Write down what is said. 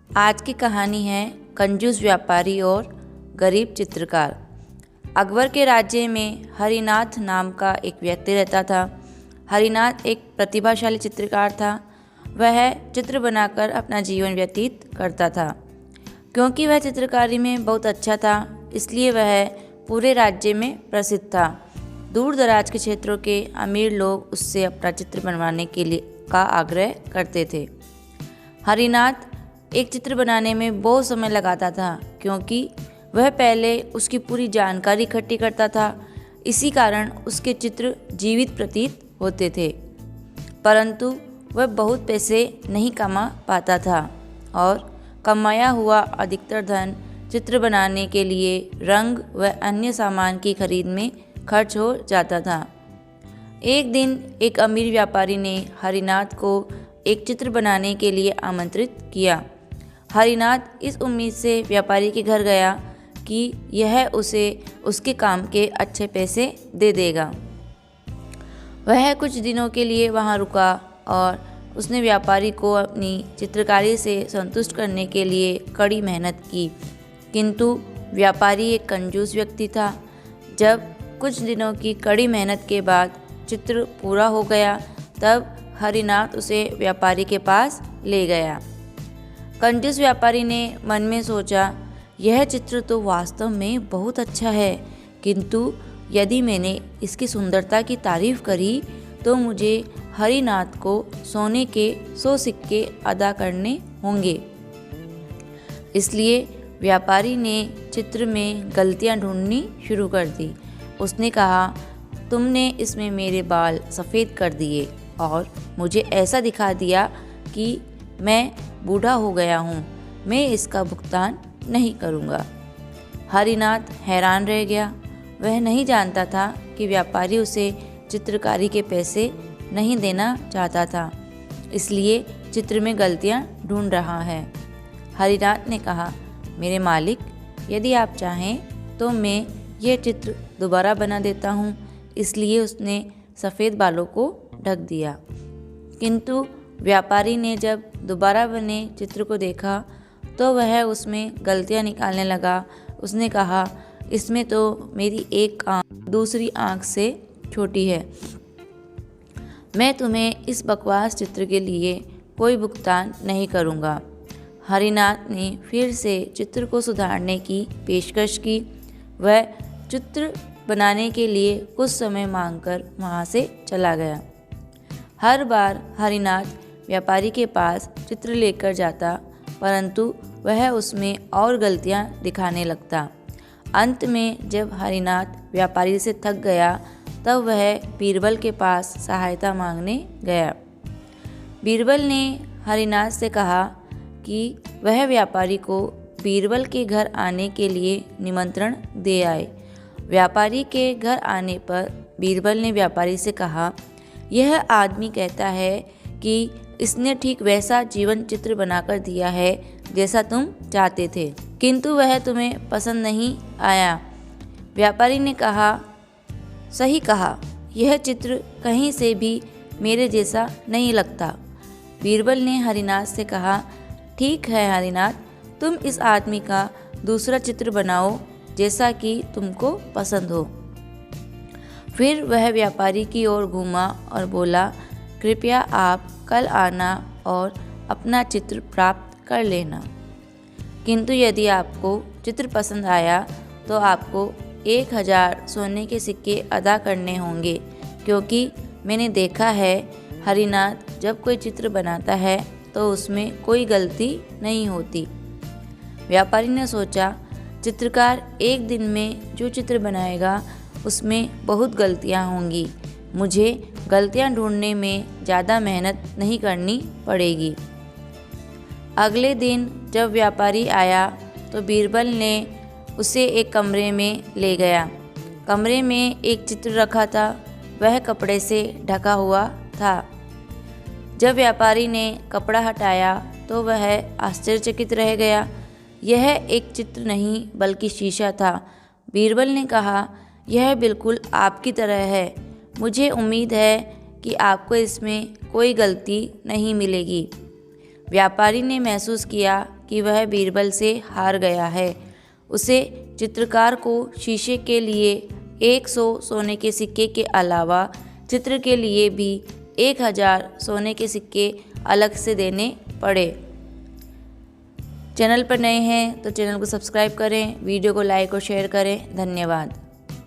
आज की कहानी है कंजूस व्यापारी और गरीब चित्रकार। अकबर के राज्य में हरिनाथ नाम का एक व्यक्ति रहता था। हरिनाथ एक प्रतिभाशाली चित्रकार था। वह चित्र बनाकर अपना जीवन व्यतीत करता था। क्योंकि वह चित्रकारी में बहुत अच्छा था, इसलिए वह पूरे राज्य में प्रसिद्ध था। दूर दराज के क्षेत्रों के अमीर लोग उससे अपना चित्र बनवाने के लिए का आग्रह करते थे। हरिनाथ एक चित्र बनाने में बहुत समय लगाता था, क्योंकि वह पहले उसकी पूरी जानकारी इकट्ठी करता था। इसी कारण उसके चित्र जीवित प्रतीत होते थे, परंतु वह बहुत पैसे नहीं कमा पाता था और कमाया हुआ अधिकतर धन चित्र बनाने के लिए रंग व अन्य सामान की खरीद में खर्च हो जाता था। एक दिन एक अमीर व्यापारी ने हरिनाथ को एक चित्र बनाने के लिए आमंत्रित किया। हरिनाथ इस उम्मीद से व्यापारी के घर गया कि यह उसे उसके काम के अच्छे पैसे दे देगा। वह कुछ दिनों के लिए वहां रुका और उसने व्यापारी को अपनी चित्रकारी से संतुष्ट करने के लिए कड़ी मेहनत की, किंतु व्यापारी एक कंजूस व्यक्ति था। जब कुछ दिनों की कड़ी मेहनत के बाद चित्र पूरा हो गया, तब हरिनाथ उसे व्यापारी के पास ले गया। कंजूस व्यापारी ने मन में सोचा, यह चित्र तो वास्तव में बहुत अच्छा है, किंतु यदि मैंने इसकी सुंदरता की तारीफ करी तो मुझे हरिनाथ को सोने के 100 सिक्के अदा करने होंगे। इसलिए व्यापारी ने चित्र में गलतियां ढूंढनी शुरू कर दी। उसने कहा, तुमने इसमें मेरे बाल सफ़ेद कर दिए और मुझे ऐसा दिखा दिया कि मैं बूढ़ा हो गया हूँ। मैं इसका भुगतान नहीं करूँगा। हरिनाथ हैरान रह गया। वह नहीं जानता था कि व्यापारी उसे चित्रकारी के पैसे नहीं देना चाहता था, इसलिए चित्र में गलतियाँ ढूंढ रहा है। हरिनाथ ने कहा, मेरे मालिक, यदि आप चाहें तो मैं यह चित्र दोबारा बना देता हूँ। इसलिए उसने सफ़ेद बालों को ढक दिया। किंतु व्यापारी ने जब दोबारा बने चित्र को देखा तो वह उसमें गलतियां निकालने लगा। उसने कहा, इसमें तो मेरी एक आँख दूसरी आँख से छोटी है। मैं तुम्हें इस बकवास चित्र के लिए कोई भुगतान नहीं करूँगा। हरिनाथ ने फिर से चित्र को सुधारने की पेशकश की। वह चित्र बनाने के लिए कुछ समय मांगकर वहाँ से चला गया। हर बार हरिनाथ व्यापारी के पास चित्र लेकर जाता, परंतु वह उसमें और गलतियां दिखाने लगता। अंत में जब हरिनाथ व्यापारी से थक गया, तब वह बीरबल के पास सहायता मांगने गया। बीरबल ने हरिनाथ से कहा कि वह व्यापारी को बीरबल के घर आने के लिए निमंत्रण दे आए। व्यापारी के घर आने पर बीरबल ने व्यापारी से कहा, यह आदमी कहता है कि इसने ठीक वैसा जीवन चित्र बनाकर दिया है जैसा तुम चाहते थे, किंतु वह तुम्हें पसंद नहीं आया। व्यापारी ने कहा, सही कहा, यह चित्र कहीं से भी मेरे जैसा नहीं लगता। बीरबल ने हरिनाथ से कहा, ठीक है हरिनाथ, तुम इस आदमी का दूसरा चित्र बनाओ जैसा कि तुमको पसंद हो। फिर वह व्यापारी की ओर घूमा और बोला, कृपया आप कल आना और अपना चित्र प्राप्त कर लेना, किंतु यदि आपको चित्र पसंद आया तो आपको 1000 सोने के सिक्के अदा करने होंगे, क्योंकि मैंने देखा है हरिनाथ जब कोई चित्र बनाता है तो उसमें कोई गलती नहीं होती। व्यापारी ने सोचा, चित्रकार एक दिन में जो चित्र बनाएगा उसमें बहुत गलतियां होंगी। मुझे गलतियां ढूंढने में ज़्यादा मेहनत नहीं करनी पड़ेगी। अगले दिन जब व्यापारी आया तो बीरबल ने उसे एक कमरे में ले गया। कमरे में एक चित्र रखा था, वह कपड़े से ढका हुआ था। जब व्यापारी ने कपड़ा हटाया तो वह आश्चर्यचकित रह गया। यह एक चित्र नहीं बल्कि शीशा था। बीरबल ने कहा, यह बिल्कुल आपकी तरह है। मुझे उम्मीद है कि आपको इसमें कोई गलती नहीं मिलेगी। व्यापारी ने महसूस किया कि वह बीरबल से हार गया है। उसे चित्रकार को शीशे के लिए 100 सोने के सिक्के के अलावा चित्र के लिए भी 1000 सोने के सिक्के अलग से देने पड़े। चैनल पर नए हैं तो चैनल को सब्सक्राइब करें, वीडियो को लाइक और शेयर करें। धन्यवाद।